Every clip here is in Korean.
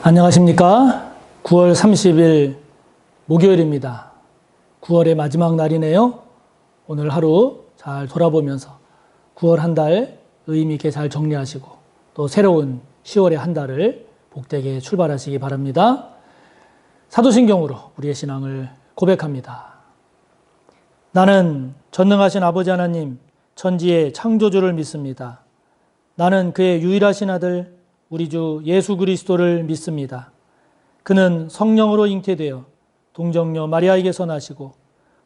안녕하십니까? 9월 30일 목요일입니다. 9월의 마지막 날이네요. 오늘 하루 잘 돌아보면서 9월 한 달 의미 있게 잘 정리하시고 또 새로운 10월의 한 달을 복되게 출발하시기 바랍니다. 사도신경으로 우리의 신앙을 고백합니다. 나는 전능하신 아버지 하나님 천지의 창조주를 믿습니다. 나는 그의 유일하신 아들 우리 주 예수 그리스도를 믿습니다. 그는 성령으로 잉태되어 동정녀 마리아에게서 나시고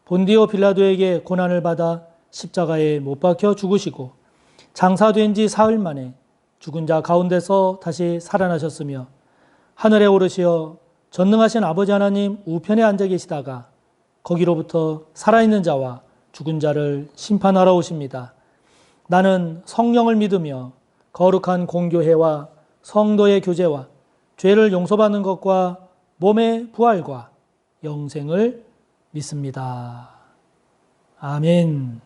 본디오 빌라도에게 고난을 받아 십자가에 못 박혀 죽으시고 장사된 지 사흘 만에 죽은 자 가운데서 다시 살아나셨으며 하늘에 오르시어 전능하신 아버지 하나님 우편에 앉아 계시다가 거기로부터 살아있는 자와 죽은 자를 심판하러 오십니다. 나는 성령을 믿으며 거룩한 공교회와 성도의 교제와 죄를 용서받는 것과 몸의 부활과 영생을 믿습니다. 아멘.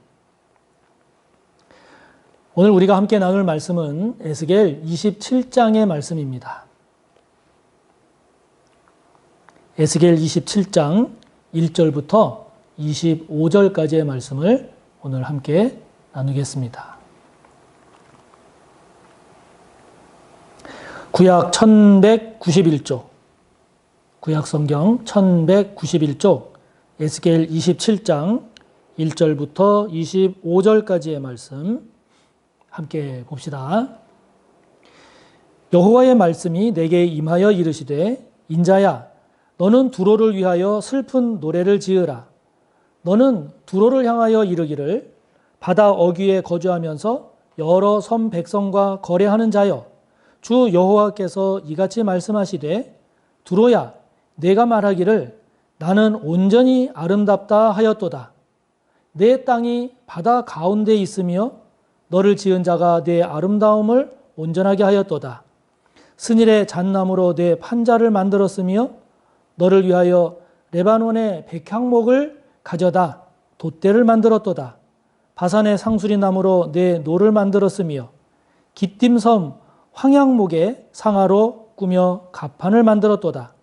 오늘 우리가 함께 나눌 말씀은 에스겔 27장의 말씀입니다. 에스겔 27장 1절부터 25절까지의 말씀을 오늘 함께 나누겠습니다. 구약 1191쪽, 구약 성경 1191쪽, 에스겔 27장 1절부터 25절까지의 말씀 함께 봅시다. 여호와의 말씀이 내게 임하여 이르시되 인자야 너는 두로를 위하여 슬픈 노래를 지으라. 너는 두로를 향하여 이르기를 바다 어귀에 거주하면서 여러 섬 백성과 거래하는 자여 주 여호와께서 이같이 말씀하시되 두로야 내가 말하기를 나는 온전히 아름답다 하였도다. 내 땅이 바다 가운데 있으며 너를 지은 자가 내 아름다움을 온전하게 하였도다. 스닐의 잣나무로 내 판자를 만들었으며 너를 위하여 레바논의 백향목을 가져다 돛대를 만들었도다. 바산의 상수리 나무로 내 노를 만들었으며 깃딤섬 황양목의 상아로 꾸며 갑판을 만들었도다.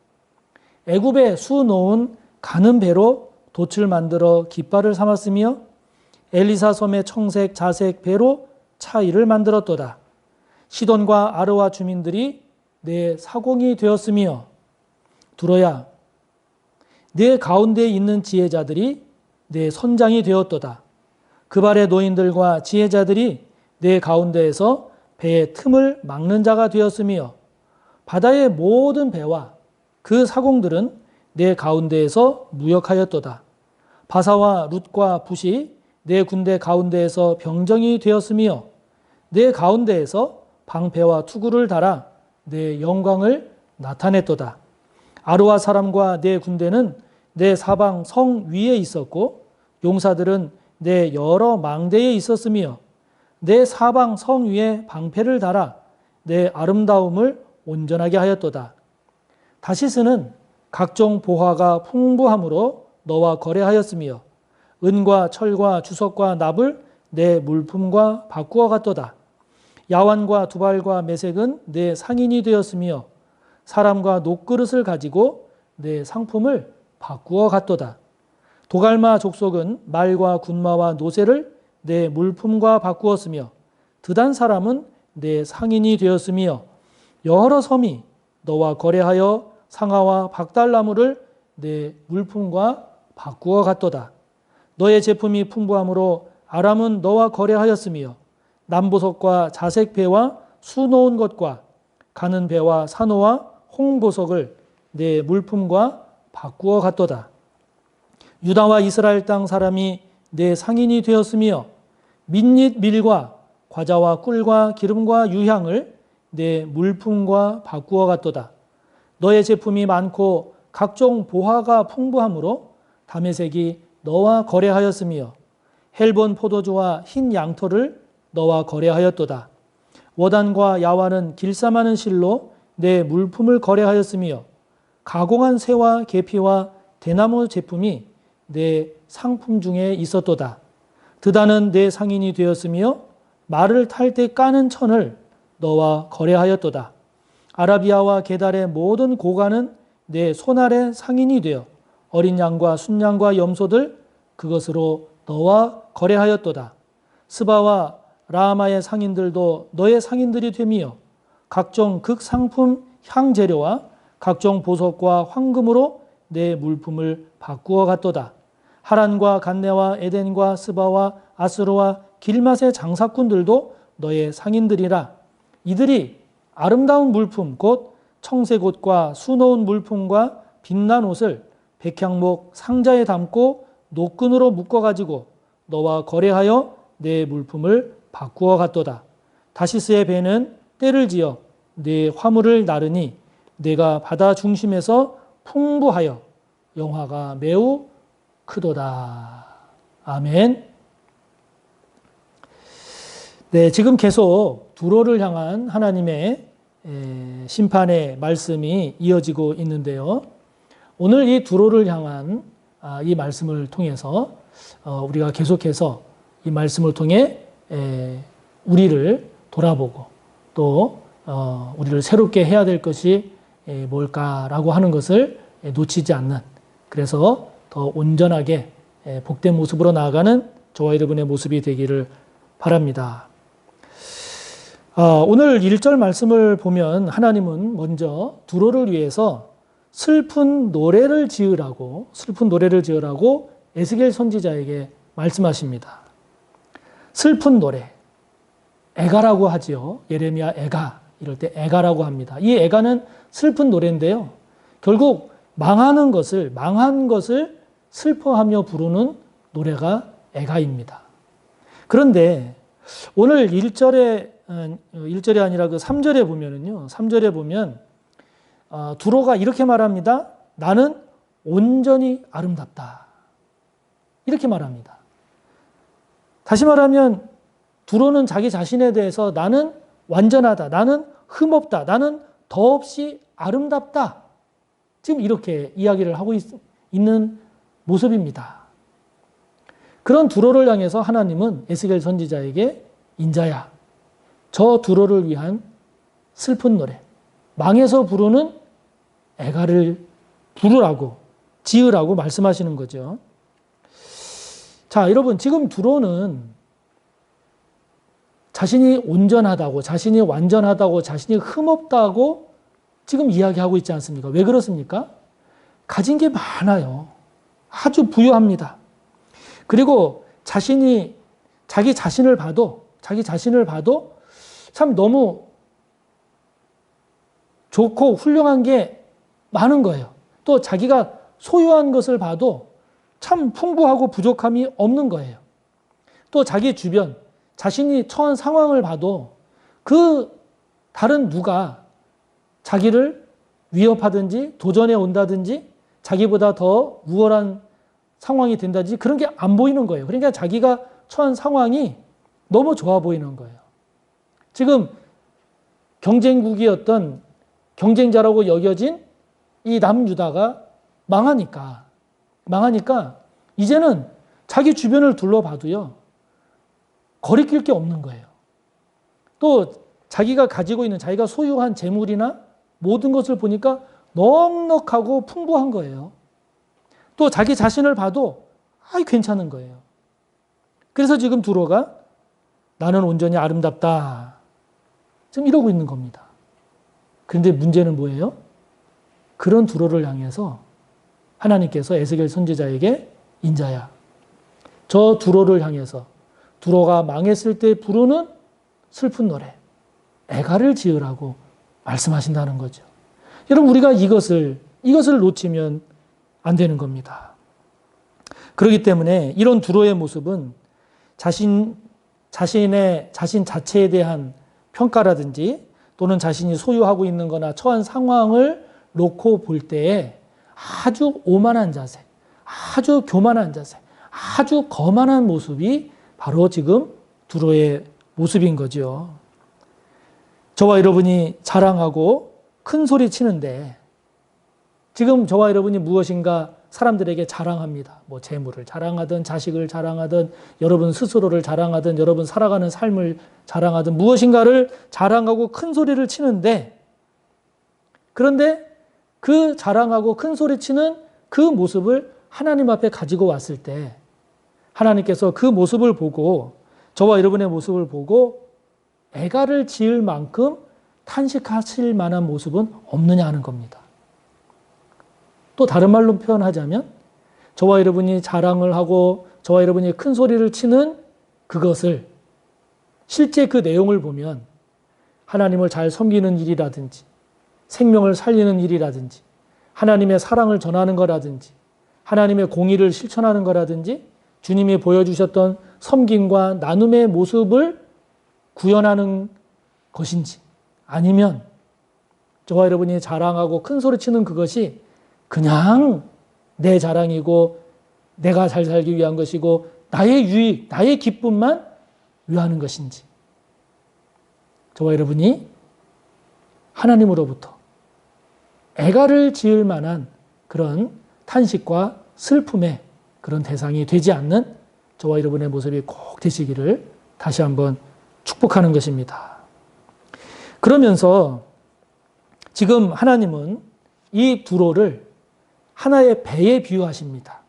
애굽에 수 놓은 가는 배로 돛을 만들어 깃발을 삼았으며 엘리사 섬의 청색 자색 배로 차이를 만들었도다. 시돈과 아르와 주민들이 내 사공이 되었으며 두로야 내 가운데 있는 지혜자들이 내 선장이 되었도다. 그 발의 노인들과 지혜자들이 내 가운데에서 배의 틈을 막는 자가 되었으며 바다의 모든 배와 그 사공들은 내 가운데에서 무역하였도다. 바사와 룻과 붓이 내 군대 가운데에서 병정이 되었으며 내 가운데에서 방패와 투구를 달아 내 영광을 나타냈도다. 아르와 사람과 내 군대는 내 사방 성 위에 있었고 용사들은 내 여러 망대에 있었으며 내 사방 성 위에 방패를 달아 내 아름다움을 온전하게 하였도다. 다시스는 각종 보화가 풍부함으로 너와 거래하였으며 은과 철과 주석과 납을 내 물품과 바꾸어 갔도다. 야완과 두발과 메색은 내 상인이 되었으며 사람과 녹그릇을 가지고 내 상품을 바꾸어 갔도다. 도갈마 족속은 말과 군마와 노새를 내 물품과 바꾸었으며 드단 사람은 내 상인이 되었으며 여러 섬이 너와 거래하여 상아와 박달나무를 내 물품과 바꾸어 갔도다. 너의 제품이 풍부함으로 아람은 너와 거래하였으며 남보석과 자색 배와 수 놓은 것과 가는 배와 산호와 홍보석을 내 물품과 바꾸어 갔도다. 유다와 이스라엘 땅 사람이 내 상인이 되었으며 민닛 밀과 과자와 꿀과 기름과 유향을 내 물품과 바꾸어 갔도다. 너의 제품이 많고 각종 보화가 풍부함으로 다메섹이 너와 거래하였으며 헬본 포도주와 흰 양털을 너와 거래하였도다. 워단과 야완은 길쌈하는 실로 내 물품을 거래하였으며 가공한 새와 계피와 대나무 제품이 내 상품 중에 있었도다. 드다는 내 상인이 되었으며 말을 탈 때 까는 천을 너와 거래하였도다. 아라비아와 게달의 모든 고관은 내 손아래 상인이 되어 어린 양과 순양과 염소들 그것으로 너와 거래하였도다. 스바와 라마의 상인들도 너의 상인들이 되며 각종 극상품 향재료와 각종 보석과 황금으로 내 물품을 바꾸어 갔도다. 하란과 간네와 에덴과 스바와 아스루와 길맛의 장사꾼들도 너의 상인들이라. 이들이 아름다운 물품 곧 청색옷과 수놓은 물품과 빛난 옷을 백향목 상자에 담고 노끈으로 묶어가지고 너와 거래하여 내 물품을 바꾸어 갔도다. 다시스의 배는 때를 지어 내 화물을 나르니 내가 바다 중심에서 풍부하여 영화가 매우 크도다. 아멘. 네, 지금 계속 두로를 향한 하나님의 심판의 말씀이 이어지고 있는데요. 오늘 이 두로를 향한 이 말씀을 통해서 우리가 계속해서 이 말씀을 통해 우리를 돌아보고 또 우리를 새롭게 해야 될 것이 뭘까라고 하는 것을 놓치지 않는, 그래서 더 온전하게 복된 모습으로 나아가는 저와 여러분의 모습이 되기를 바랍니다. 오늘 1절 말씀을 보면 하나님은 먼저 두로를 위해서 슬픈 노래를 지으라고 에스겔 선지자에게 말씀하십니다. 슬픈 노래, 애가라고 하지요. 예레미야 애가, 이럴 때 애가라고 합니다. 이 애가는 슬픈 노래인데요. 결국 망한 것을 슬퍼하며 부르는 노래가 애가입니다. 그런데 오늘 1절이 아니라 그 3절에 보면은요. 3절에 보면 두로가 이렇게 말합니다. 나는 온전히 아름답다. 이렇게 말합니다. 다시 말하면 두로는 자기 자신에 대해서 나는 완전하다. 나는 흠없다. 나는 더없이 아름답다. 지금 이렇게 이야기를 하고 있는 모습입니다. 그런 두로를 향해서 하나님은 에스겔 선지자에게 인자야, 저 두로를 위한 슬픈 노래, 망해서 부르는 애가를 부르라고, 지으라고 말씀하시는 거죠. 자, 여러분, 지금 두로는 자신이 온전하다고, 자신이 완전하다고, 자신이 흠없다고 지금 이야기하고 있지 않습니까? 왜 그렇습니까? 가진 게 많아요. 아주 부유합니다. 그리고 자기 자신을 봐도 참 너무 좋고 훌륭한 게 많은 거예요. 또 자기가 소유한 것을 봐도 참 풍부하고 부족함이 없는 거예요. 또 자기 주변, 자신이 처한 상황을 봐도 그 다른 누가 자기를 위협하든지 도전해 온다든지 자기보다 더 우월한 상황이 된다든지 그런 게 안 보이는 거예요. 그러니까 자기가 처한 상황이 너무 좋아 보이는 거예요. 지금 경쟁국이었던 경쟁자라고 여겨진 이 남유다가 망하니까 이제는 자기 주변을 둘러봐도요, 거리낄 게 없는 거예요. 또 자기가 가지고 있는, 자기가 소유한 재물이나 모든 것을 보니까 넉넉하고 풍부한 거예요. 또 자기 자신을 봐도 괜찮은 거예요. 그래서 지금 두로가 나는 온전히 아름답다, 지금 이러고 있는 겁니다. 그런데 문제는 뭐예요? 그런 두로를 향해서 하나님께서 에스겔 선지자에게 인자야, 저 두로를 향해서 두로가 망했을 때 부르는 슬픈 노래, 애가를 지으라고 말씀하신다는 거죠. 여러분, 우리가 이것을 놓치면 안 되는 겁니다. 그렇기 때문에 이런 두로의 모습은 자신 자체에 대한 평가라든지 또는 자신이 소유하고 있는 거나 처한 상황을 놓고 볼 때에 아주 오만한 자세, 아주 교만한 자세, 아주 거만한 모습이 바로 지금 두로의 모습인 거죠. 저와 여러분이 자랑하고 큰 소리 치는데 지금 저와 여러분이 무엇인가 사람들에게 자랑합니다. 뭐 재물을 자랑하든 자식을 자랑하든 여러분 스스로를 자랑하든 여러분 살아가는 삶을 자랑하든 무엇인가를 자랑하고 큰 소리를 치는데 그런데 그 자랑하고 큰 소리치는 그 모습을 하나님 앞에 가지고 왔을 때 하나님께서 그 모습을 보고 저와 여러분의 모습을 보고 애가를 지을 만큼 탄식하실 만한 모습은 없느냐 하는 겁니다. 또 다른 말로 표현하자면 저와 여러분이 자랑을 하고 저와 여러분이 큰 소리를 치는 그것을 실제 그 내용을 보면 하나님을 잘 섬기는 일이라든지 생명을 살리는 일이라든지 하나님의 사랑을 전하는 거라든지 하나님의 공의를 실천하는 거라든지 주님이 보여주셨던 섬김과 나눔의 모습을 구현하는 것인지 아니면 저와 여러분이 자랑하고 큰 소리 치는 그것이 그냥 내 자랑이고 내가 잘 살기 위한 것이고 나의 유익, 나의 기쁨만 위하는 것인지 저와 여러분이 하나님으로부터 애가를 지을 만한 그런 탄식과 슬픔의 그런 대상이 되지 않는 저와 여러분의 모습이 꼭 되시기를 다시 한번 축복하는 것입니다. 그러면서 지금 하나님은 이 두로를 하나의 배에 비유하십니다.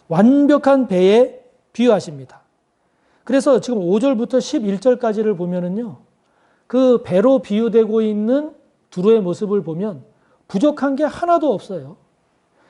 완벽한 배에 비유하십니다. 그래서 지금 5절부터 11절까지를 보면은요, 그 배로 비유되고 있는 두로의 모습을 보면 부족한 게 하나도 없어요.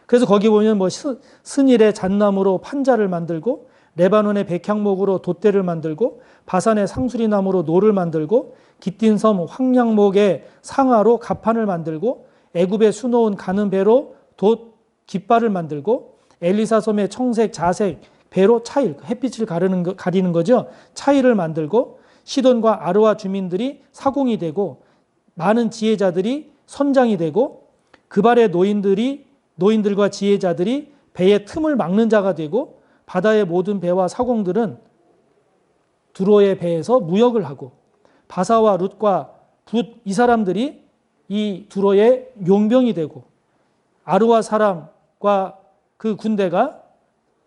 그래서 거기 보면 뭐 스닐의 잣나무로 판자를 만들고 레바논의 백향목으로 돛대를 만들고 바산의 상수리나무로 노를 만들고 깃딘 섬 황량목의 상아로 가판을 만들고 애굽에 수놓은 가는 배로 돛 깃발을 만들고 엘리사 섬의 청색 자색 배로 차일 햇빛을 가리는 거죠. 차일을 만들고 시돈과 아르와 주민들이 사공이 되고 많은 지혜자들이 선장이 되고 그발의 노인들과 지혜자들이 배의 틈을 막는 자가 되고 바다의 모든 배와 사공들은 두로의 배에서 무역을 하고 바사와 룻과 붓 이 사람들이 이 두로의 용병이 되고 아르와 사람과 그 군대가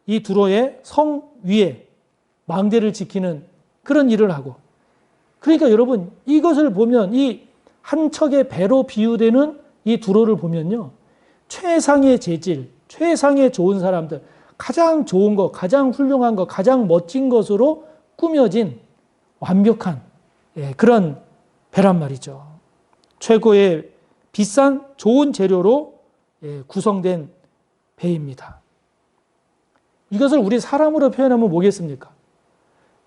이 두로의 성 위에 망대를 지키는 그런 일을 하고 그러니까 여러분 이것을 보면 이 한 척의 배로 비유되는 이 두로를 보면요. 최상의 재질, 최상의 좋은 사람들, 가장 좋은 것, 가장 훌륭한 것, 가장 멋진 것으로 꾸며진 완벽한 그런 배란 말이죠. 최고의 비싼 좋은 재료로 구성된 배입니다. 이것을 우리 사람으로 표현하면 뭐겠습니까?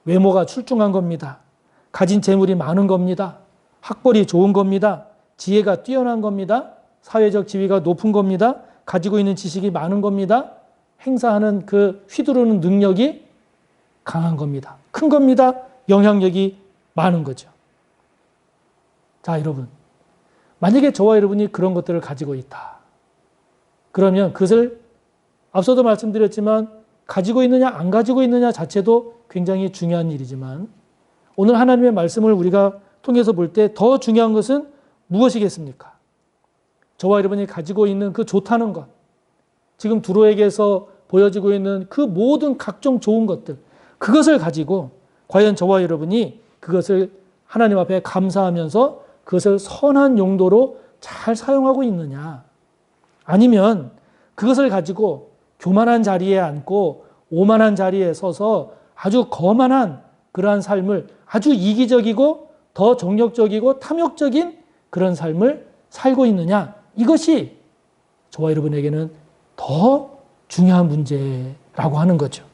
외모가 출중한 겁니다. 가진 재물이 많은 겁니다. 학벌이 좋은 겁니다. 지혜가 뛰어난 겁니다. 사회적 지위가 높은 겁니다. 가지고 있는 지식이 많은 겁니다. 행사하는 그 휘두르는 능력이 강한 겁니다. 큰 겁니다. 영향력이 많은 거죠. 자, 여러분. 만약에 저와 여러분이 그런 것들을 가지고 있다. 그러면 그것을 앞서도 말씀드렸지만 가지고 있느냐 안 가지고 있느냐 자체도 굉장히 중요한 일이지만 오늘 하나님의 말씀을 우리가 통해서 볼 때 더 중요한 것은 무엇이겠습니까? 저와 여러분이 가지고 있는 그 좋다는 것, 지금 두로에게서 보여지고 있는 그 모든 각종 좋은 것들, 그것을 가지고 과연 저와 여러분이 그것을 하나님 앞에 감사하면서 그것을 선한 용도로 잘 사용하고 있느냐? 아니면 그것을 가지고 교만한 자리에 앉고 오만한 자리에 서서 아주 거만한 그러한 삶을 아주 이기적이고 더 정력적이고 탐욕적인 그런 삶을 살고 있느냐? 이것이 저와 여러분에게는 더 중요한 문제라고 하는 거죠.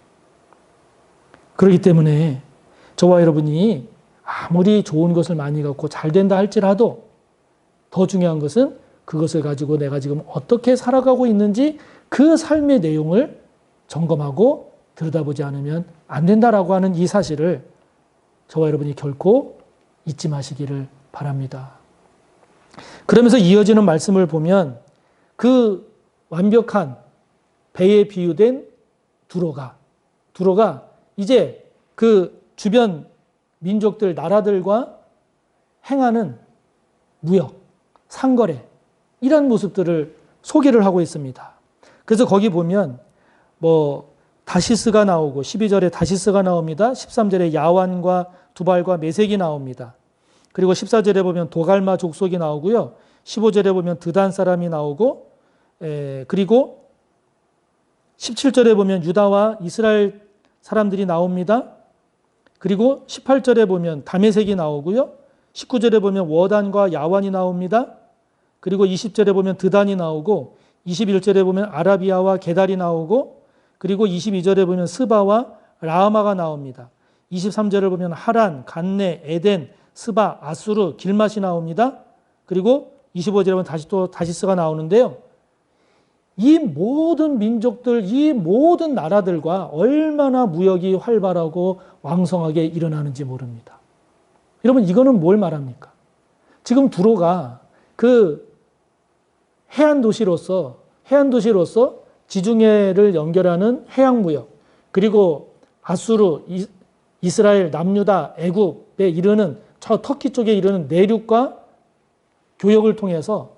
그렇기 때문에 저와 여러분이 아무리 좋은 것을 많이 갖고 잘 된다 할지라도 더 중요한 것은 그것을 가지고 내가 지금 어떻게 살아가고 있는지 그 삶의 내용을 점검하고 들여다보지 않으면 안 된다라고 하는 이 사실을 저와 여러분이 결코 잊지 마시기를 바랍니다. 그러면서 이어지는 말씀을 보면 그 완벽한 배에 비유된 두로가 이제 그 주변 민족들, 나라들과 행하는 무역, 상거래 이런 모습들을 소개를 하고 있습니다. 그래서 거기 보면 뭐 다시스가 나오고 12절에 다시스가 나옵니다. 13절에 야완과 두발과 메색이 나옵니다. 그리고 14절에 보면 도갈마 족속이 나오고요. 15절에 보면 드단 사람이 나오고 그리고 17절에 보면 유다와 이스라엘 사람들이 나옵니다. 그리고 18절에 보면 다메섹이 나오고요. 19절에 보면 워단과 야완이 나옵니다. 그리고 20절에 보면 드단이 나오고 21절에 보면 아라비아와 게달이 나오고 그리고 22절에 보면 스바와 라하마가 나옵니다. 23절을 보면 하란, 간네, 에덴, 스바, 아수르, 길맛이 나옵니다. 그리고 25절에 보면 다시 또 다시스가 나오는데요. 이 모든 민족들, 이 모든 나라들과 얼마나 무역이 활발하고 왕성하게 일어나는지 모릅니다. 여러분, 이거는 뭘 말합니까? 지금 두로가 그 해안 도시로서 지중해를 연결하는 해양 무역, 그리고 아수르, 이스라엘, 남유다, 애굽에 이르는 저 터키 쪽에 이르는 내륙과 교역을 통해서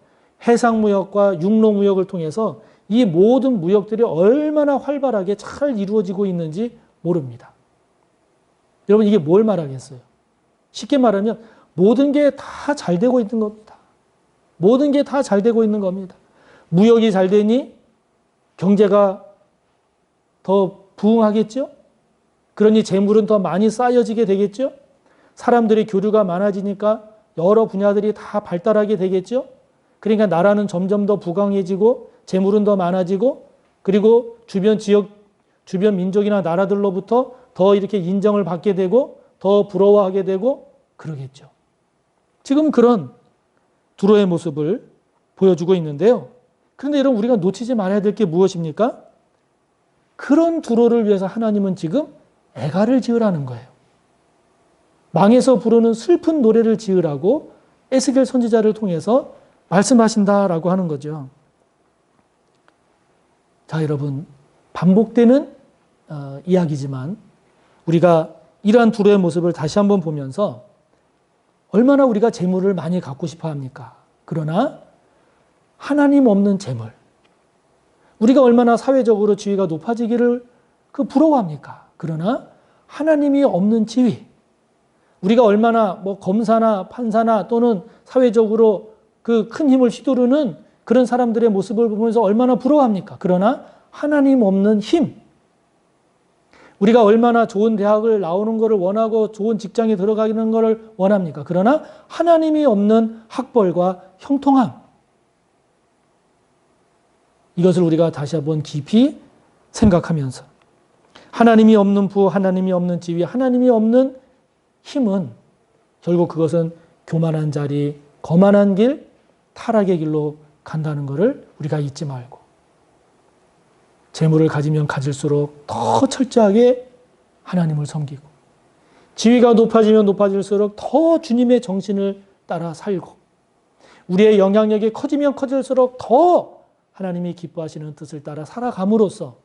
해상 무역과 육로 무역을 통해서 이 모든 무역들이 얼마나 활발하게 잘 이루어지고 있는지 모릅니다. 여러분, 이게 뭘 말하겠어요? 쉽게 말하면 모든 게 다 잘 되고 있는 겁니다. 모든 게 다 잘 되고 있는 겁니다. 무역이 잘 되니 경제가 더 부흥하겠죠? 그러니 재물은 더 많이 쌓여지게 되겠죠? 사람들의 교류가 많아지니까 여러 분야들이 다 발달하게 되겠죠? 그러니까 나라는 점점 더 부강해지고 재물은 더 많아지고 그리고 주변 지역, 주변 민족이나 나라들로부터 더 이렇게 인정을 받게 되고 더 부러워하게 되고 그러겠죠. 지금 그런 두로의 모습을 보여주고 있는데요. 그런데 여러분, 우리가 놓치지 말아야 될 게 무엇입니까? 그런 두로를 위해서 하나님은 지금 애가를 지으라는 거예요. 망에서 부르는 슬픈 노래를 지으라고 에스겔 선지자를 통해서 말씀하신다라고 하는 거죠. 자, 여러분, 반복되는 이야기지만 우리가 이러한 두로의 모습을 다시 한번 보면서 얼마나 우리가 재물을 많이 갖고 싶어 합니까? 그러나 하나님 없는 재물, 우리가 얼마나 사회적으로 지위가 높아지기를 부러워합니까? 그러나 하나님이 없는 지위, 우리가 얼마나 뭐 검사나 판사나 또는 사회적으로 그 큰 힘을 휘두르는 그런 사람들의 모습을 보면서 얼마나 부러워합니까? 그러나 하나님 없는 힘, 우리가 얼마나 좋은 대학을 나오는 것을 원하고 좋은 직장에 들어가는 것을 원합니까? 그러나 하나님이 없는 학벌과 형통함, 이것을 우리가 다시 한번 깊이 생각하면서 하나님이 없는 부, 하나님이 없는 지위, 하나님이 없는 힘은 결국 그것은 교만한 자리, 거만한 길, 타락의 길로 간다는 것을 우리가 잊지 말고 재물을 가지면 가질수록 더 철저하게 하나님을 섬기고 지위가 높아지면 높아질수록 더 주님의 정신을 따라 살고 우리의 영향력이 커지면 커질수록 더 하나님이 기뻐하시는 뜻을 따라 살아감으로써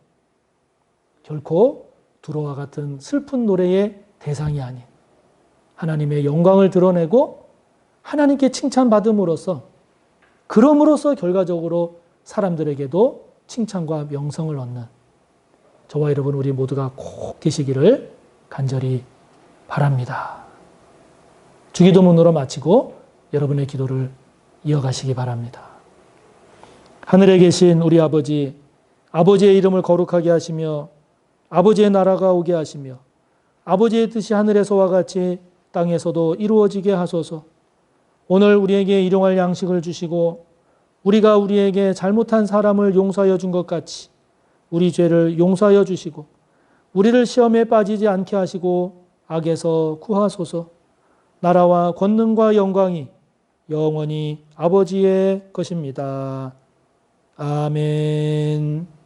결코 두로와 같은 슬픈 노래의 대상이 아닌 하나님의 영광을 드러내고 하나님께 칭찬받음으로써 그럼으로써 결과적으로 사람들에게도 칭찬과 명성을 얻는 저와 여러분 우리 모두가 꼭 되시기를 간절히 바랍니다. 주기도문으로 마치고 여러분의 기도를 이어가시기 바랍니다. 하늘에 계신 우리 아버지, 아버지의 이름을 거룩하게 하시며 아버지의 나라가 오게 하시며 아버지의 뜻이 하늘에서와 같이 땅에서도 이루어지게 하소서. 오늘 우리에게 일용할 양식을 주시고 우리가 우리에게 잘못한 사람을 용서하여 준 것 같이 우리 죄를 용서하여 주시고 우리를 시험에 빠지지 않게 하시고 악에서 구하소서. 나라와 권능과 영광이 영원히 아버지의 것입니다. 아멘.